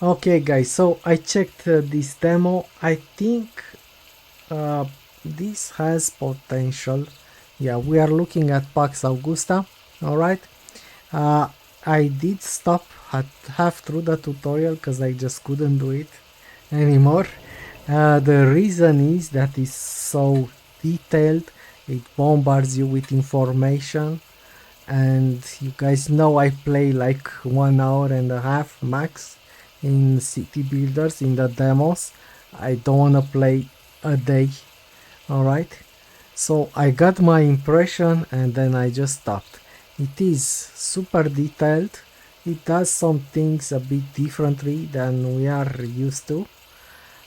Okay guys, so I checked this demo. I think uh, this has potential. Yeah, we are looking at Pax Augusta. Alright. uh, I did stop at half through the tutorial because I just couldn't do it anymore. The reason is that it's so detailed, it bombards you with information, and you guys know I play like 1 hour and a half max in city builders in the demos. I don't wanna play a day. Alright, so I got my impression and then I just stopped. It is super detailed. It does some things a bit differently than we are used to.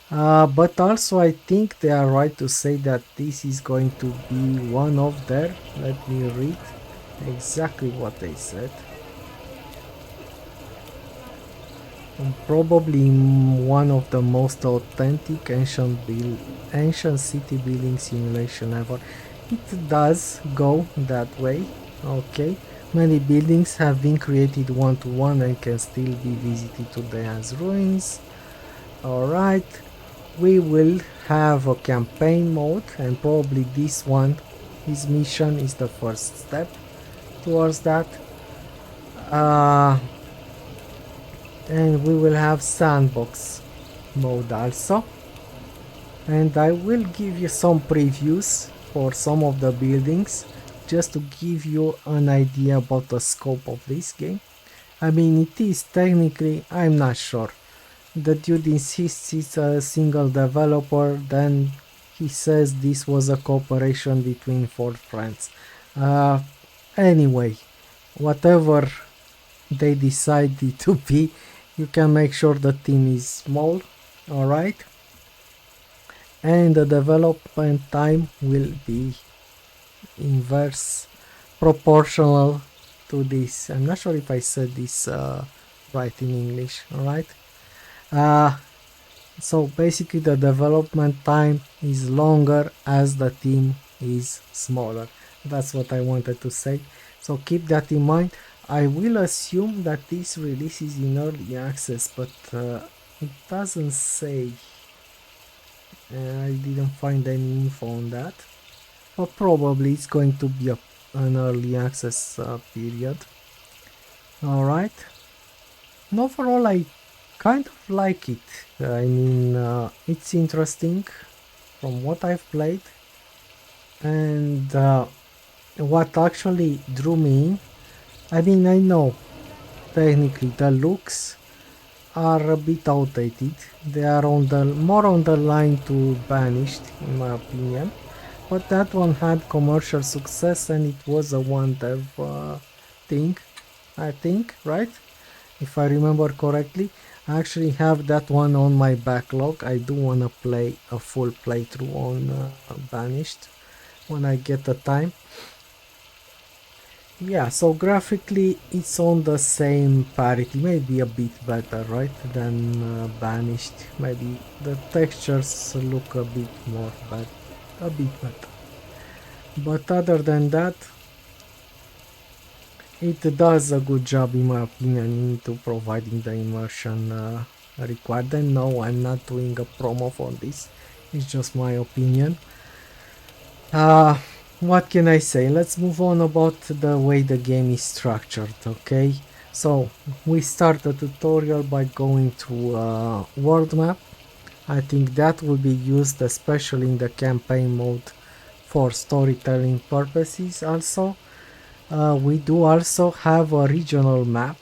But also I think they are right to say that this is going to be one of their, let me read exactly what they said. Probably one of the most authentic ancient city building simulation ever. It does go that way, okay. Many buildings have been created one-to-one and can still be visited today as ruins. Alright, we will have a campaign mode, and probably his mission is the first step towards that. Uh, and we will have sandbox mode also, and I will give you some previews for some of the buildings just to give you an idea about the scope of this game. I mean, it is technically, I'm not sure. The dude insists it's a single developer, then he says this was a cooperation between 4 friends. Uh, anyway, whatever they decide it to be, you can make sure the team is small. Alright, and the development time will be inverse proportional to this. I'm not sure if I said this right in English. Alright, uh, so basically the development time is longer as the team is smaller. That's what I wanted to say, so keep that in mind. I will assume that this release is in early access, but it doesn't say. I didn't find any info on that, but probably it's going to be an early access period. Alright, and overall I kind of like it. I mean, it's interesting from what I've played, and what actually drew me in. I mean, I know technically the looks are a bit outdated. They are more on the line to Banished, in my opinion. But that one had commercial success and it was a one dev thing, I think, right? If I remember correctly. I actually have that one on my backlog. I do want to play a full playthrough on Banished when I get the time. Yeah, so graphically it's on the same parity, maybe a bit better, right, than Banished. Maybe the textures look a bit more bad, a bit better. But other than that, it does a good job in my opinion into providing the immersion required. And no, I'm not doing a promo for this, it's just my opinion. What can I say? Let's move on about the way the game is structured, okay? So we start the tutorial by going to world map. I think that will be used especially in the campaign mode for storytelling purposes. Also, we do also have a regional map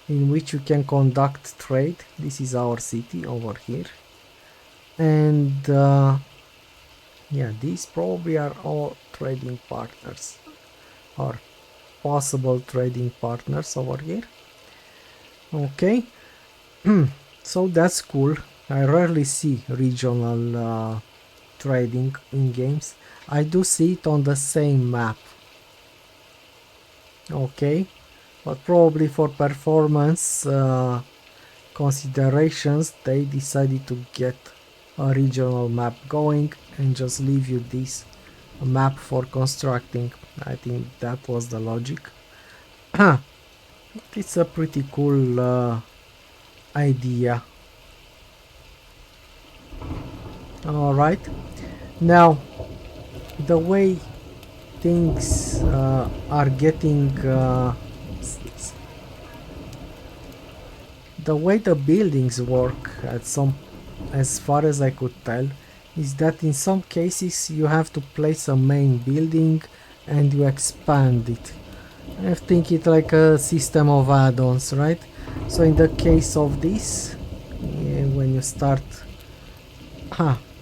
in which you can conduct trade. This is our city over here, and yeah, these probably are all trading partners or possible trading partners over here. Okay, so that's cool. I rarely see regional trading in games. I do see it on the same map. Okay, but probably for performance considerations they decided to get a regional map going and just leave you this map for constructing. I think that was the logic. It's a pretty cool idea. All right, now the way things are getting the way the buildings work at some, as far as I could tell, is that in some cases you have to place a main building and you expand it. I think it like a system of add-ons, right? So in the case of this, when you start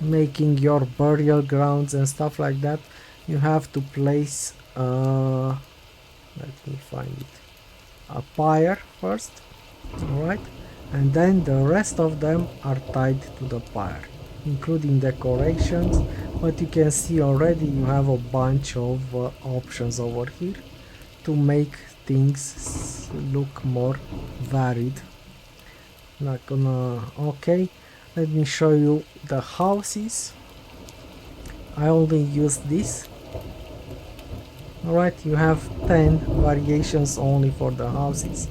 making your burial grounds and stuff like that, you have to place let me find it, a pyre first, alright, and then the rest of them are tied to the pyre, including decorations. But you can see already you have a bunch of options over here to make things look more varied. Not gonna, okay, let me show you the houses. I only use this. Alright, you have 10 variations only for the houses,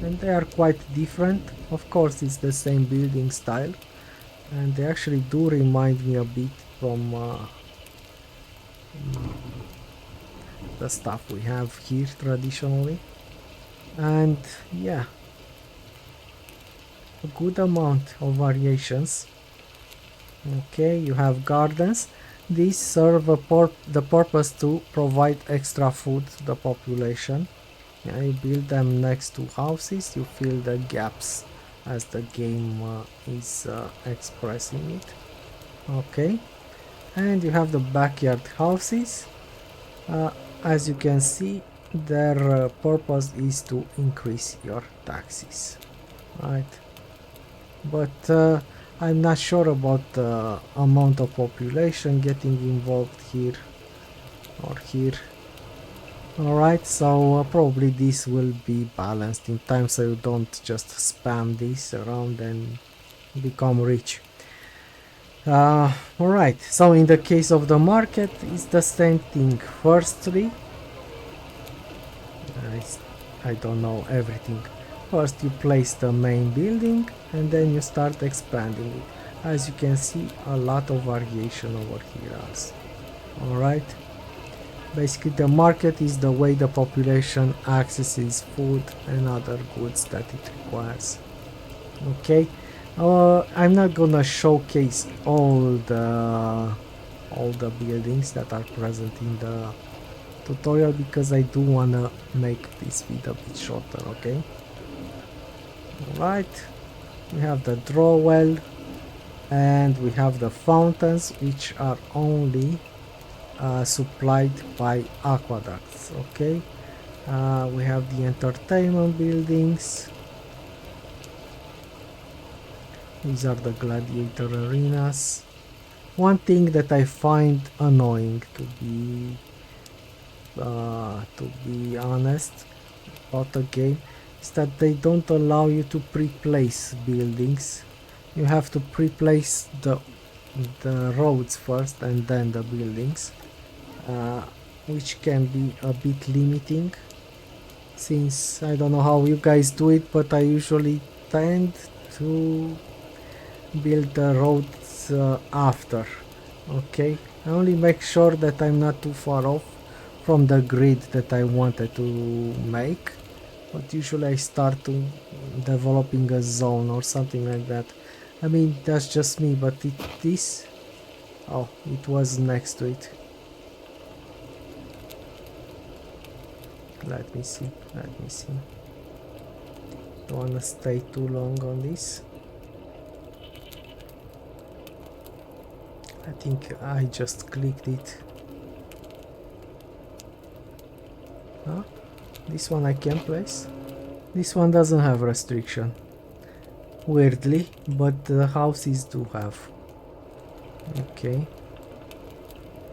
and they are quite different. Of course, it's the same building style, and they actually do remind me a bit from the stuff we have here traditionally. And yeah, a good amount of variations. Okay, you have gardens. These serve the purpose to provide extra food to the population. Yeah, you build them next to houses, you fill the gaps as the game is expressing it. Okay, and you have the backyard houses. As you can see, their purpose is to increase your taxes, right? But I'm not sure about the amount of population getting involved here or here. Alright, so probably this will be balanced in time, so you don't just spam this around and become rich. Alright, so in the case of the market, it's the same thing. Firstly, I don't know everything. First you place the main building and then you start expanding it. As you can see, a lot of variation over here also. Alright. Basically the market is the way the population accesses food and other goods that it requires. Okay. I'm not gonna showcase all the buildings that are present in the tutorial because I do wanna make this video a bit shorter, okay? Alright, we have the draw well and we have the fountains, which are only supplied by aqueducts. Okay, we have the entertainment buildings. These are the gladiator arenas. One thing that I find annoying, to be honest, about the game, is that they don't allow you to pre-place buildings. You have to pre-place the roads first and then the buildings, which can be a bit limiting, since I don't know how you guys do it, but I usually tend to build the roads after. Okay, I only make sure that I'm not too far off from the grid that I wanted to make, but usually I start to developing a zone or something like that. I mean, that's just me, but oh, it was next to it. Let me see. Don't wanna stay too long on this. I think I just clicked it. Huh? This one I can place. This one doesn't have restriction, weirdly, but the houses do have. Okay,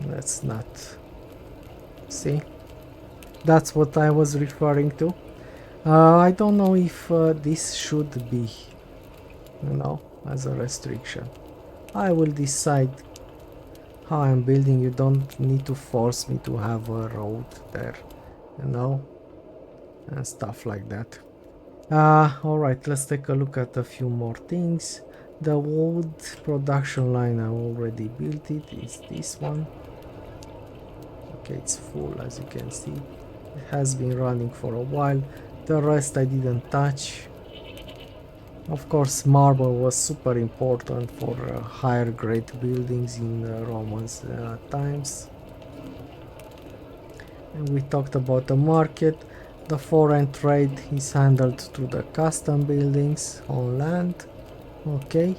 let's not see. That's what I was referring to. I don't know if this should be, as a restriction. I will decide how I'm building. You don't need to force me to have a road there, and stuff like that. Alright, let's take a look at a few more things. The wood production line, I already built it. It's this one. Okay, it's full as you can see. It has been running for a while. The rest I didn't touch. Of course, marble was super important for higher grade buildings in Romans times. And we talked about the market. The foreign trade is handled through the custom buildings on land. Okay.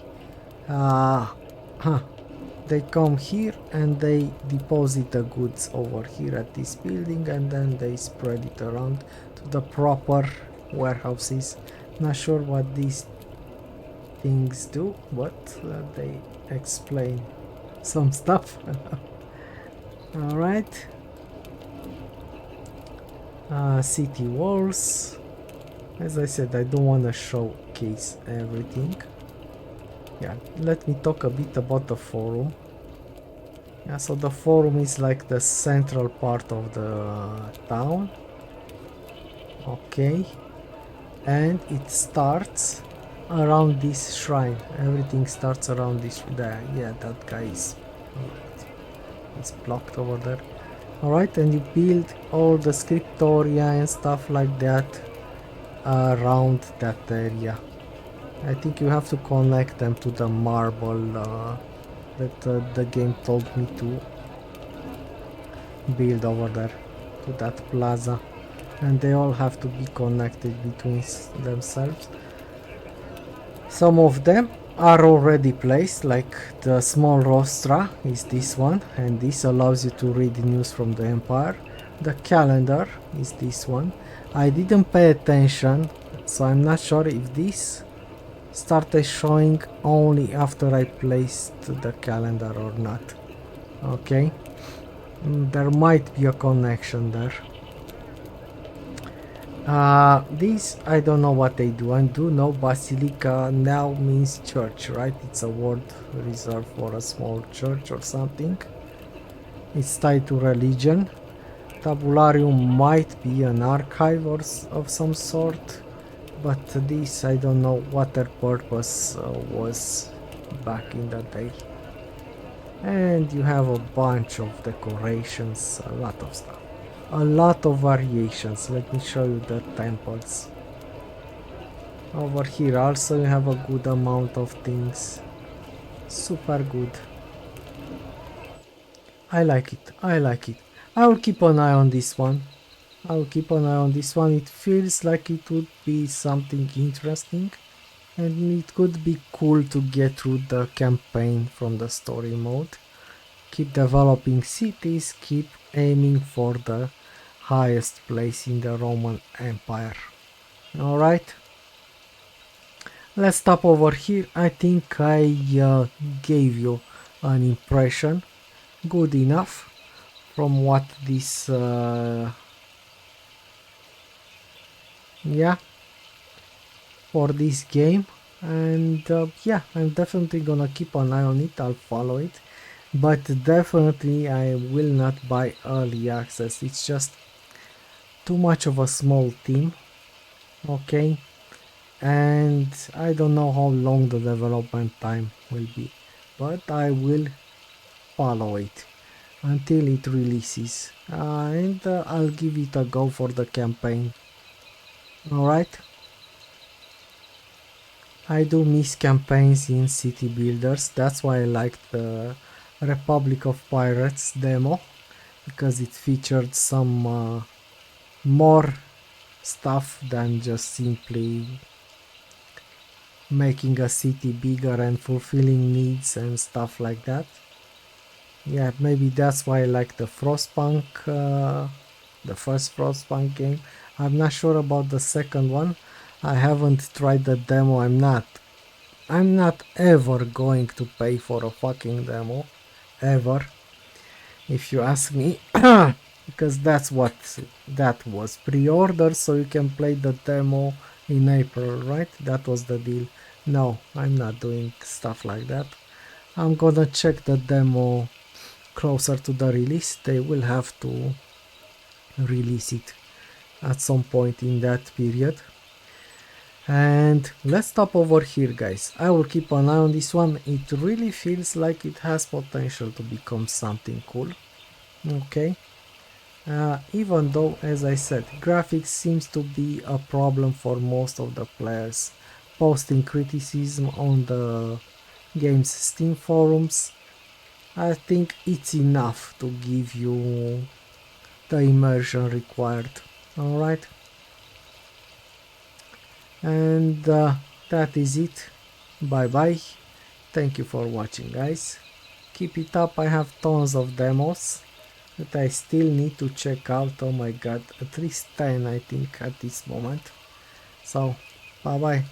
Uh, huh. They come here and they deposit the goods over here at this building, and then they spread it around to the proper warehouses. Not sure what these things do, but they explain some stuff. Alright. City walls. As I said, I don't want to showcase everything. Yeah, let me talk a bit about the forum. Yeah, so the forum is like the central part of the town. Okay. And it starts around this shrine. Everything starts around this. There, yeah, that guy is it's blocked over there. Alright, and you build all the scriptoria and stuff like that around that area. I think you have to connect them to the marble that the game told me to build over there, to that plaza, and they all have to be connected between themselves. Some of them are already placed, like the small rostra is this one, and this allows you to read news from the empire. The calendar is this one. I didn't pay attention, so I'm not sure if this started showing only after I placed the calendar or not. Okay. There might be a connection there. These, I don't know what they do. I do know basilica now means church, right? It's a word reserved for a small church or something. It's tied to religion. Tabularium might be an archive or of some sort, but this, I don't know what their purpose was back in the day. And you have a bunch of decorations, a lot of stuff. A lot of variations. Let me show you the temples. Over here also you have a good amount of things. Super good. I like it. I like it. I will keep an eye on this one. I will keep an eye on this one. It feels like it would be something interesting. And it could be cool to get through the campaign from the story mode. Keep developing cities, keep aiming for the highest place in the Roman Empire. Alright, let's stop over here. I think I gave you an impression good enough from what this yeah, for this game. And yeah, I'm definitely gonna keep an eye on it. I'll follow it, but definitely I will not buy early access. It's just too much of a small team. Okay, and I don't know how long the development time will be, but I will follow it until it releases, and I'll give it a go for the campaign. Alright, I do miss campaigns in city builders. That's why I liked the Republic of Pirates demo, because it featured some more stuff than just simply making a city bigger and fulfilling needs and stuff like that. Yeah, maybe that's why I like the Frostpunk, the first Frostpunk game. I'm not sure about the second one. I haven't tried the demo. I'm not ever going to pay for a fucking demo, ever, if you ask me, because that's what that was, pre-order so you can play the demo in April, right? That was the deal. No, I'm not doing stuff like that. I'm gonna check the demo closer to the release. They will have to release it at some point in that period. And let's stop over here, guys. I will keep an eye on this one. It really feels like it has potential to become something cool. Okay. Even though, as I said, graphics seems to be a problem for most of the players. Posting criticism on the game's Steam forums, I think it's enough to give you the immersion required. Alright, and that is it. Bye bye. Thank you for watching, guys. Keep it up. I have tons of demos that I still need to check out. Oh my god, at least 10 I think at this moment. So, bye bye.